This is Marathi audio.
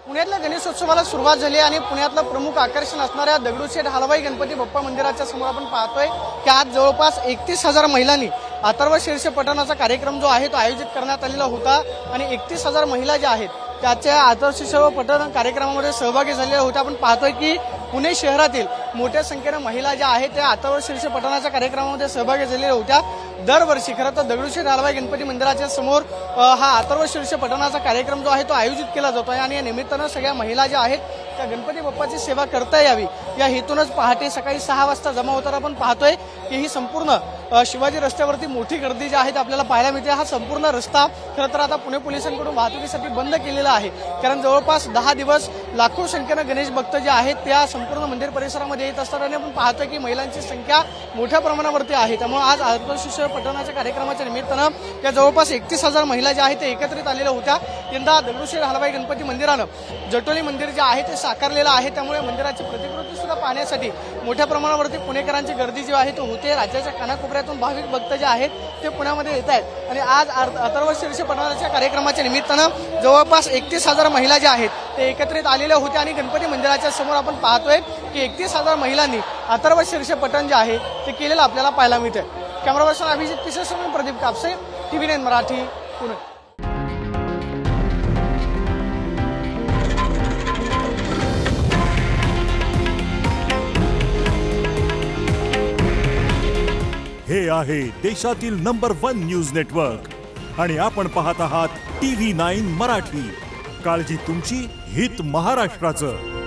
पुण्यातल्या गणेशोत्सवाला सुरुवात झाली आणि पुण्यातलं प्रमुख आकर्षण असणाऱ्या दगडूशेठ हलवाई गणपती बाप्पा मंदिराच्या समोर आपण पाहतोय की आज जवळपास 31,000 महिलांनी अथर्व शीर्ष पठणाचा कार्यक्रम जो आहे तो आयोजित करण्यात आलेला होता आणि 31,000 महिला ज्या आहेत त्याच्या अथर्व शीर्ष पठण कार्यक्रमामध्ये सहभागी झालेल्या होत्या। आपण पाहतोय की पुणे शहरातील मोठ्या संख्येने महिला ज्या आहेत त्या अथर्व शीर्ष पठणाच्या कार्यक्रमामध्ये सहभागी झालेल्या होत्या। दरवर्षी खरं तर दगडूशेठ हलवाई गणपती मंदिराच्या समोर हा अथर्व शीर्ष पठणाचा कार्यक्रम जो आहे तो आयोजित केला जातो आणि या निमित्तानं सगळ्या महिला ज्या आहेत त्या गणपती बाप्पाची सेवा करता यावी या हेतूनच पहाटे सकाळी 6 वाजता जमा होताना आपण पाहतोय की ही संपूर्ण शिवाजी रस्त्यावरती मोठी गर्दी जी आहे ती आपल्याला पाहायला मिळते। हा संपूर्ण रस्ता खरं तर आता पुणे पोलिसांकडून वाहतुकीसाठी बंद केलेला आहे, कारण जवळपास 10 दिवस लाखो संख्येनं गणेश भक्त जे आहेत त्या संपूर्ण मंदिर परिसरामध्ये येत असतात आणि आपण पाहतोय की महिलांची संख्या मोठ्या प्रमाणावरती आहे। त्यामुळे आज अथर्व शीर्ष पठणाच्या कार्यक्रमाच्या निमित्तानं त्या जवळपास 31,000 महिला ज्या आहेत त्या एकत्रित आलेल्या होत्या। यंदा दगडूशेठ हलवाई गणपती मंदिरानं जटोली मंदिर जे आहे ते साकारलेलं आहे, त्यामुळे मंदिराची प्रतिकृती सुद्धा पाहण्यासाठी मोठ्या प्रमाणावरती पुणेकरांची गर्दी जी आहे तो होते। राज्याच्या कानाकोपऱ्यातून भाविक भक्त जे आहेत ते पुण्यामध्ये येत आहेत आणि आज अथर्व शीर्ष पठणाच्या कार्यक्रमाच्या निमित्तानं जवळपास 31,000 महिला ज्या आहेत ते एकत्रित आलेल्या होत्या आणि गणपती मंदिराच्या समोर आपण पाहतोय की 31,000 महिलांनी अथर्व शीर्ष पठण जे आहे ते केलेलं आपल्याला पाहायला मिळतंय। Camera person Abhijit Kishore, Pradeep Kapse, TV9 Marathi, Pune. हे आहे देशातील नंबर 1 न्यूज नेटवर्क आणि आपण पाहत आहात TV9 मराठी। काळजी तुमची, हित महाराष्ट्राचं।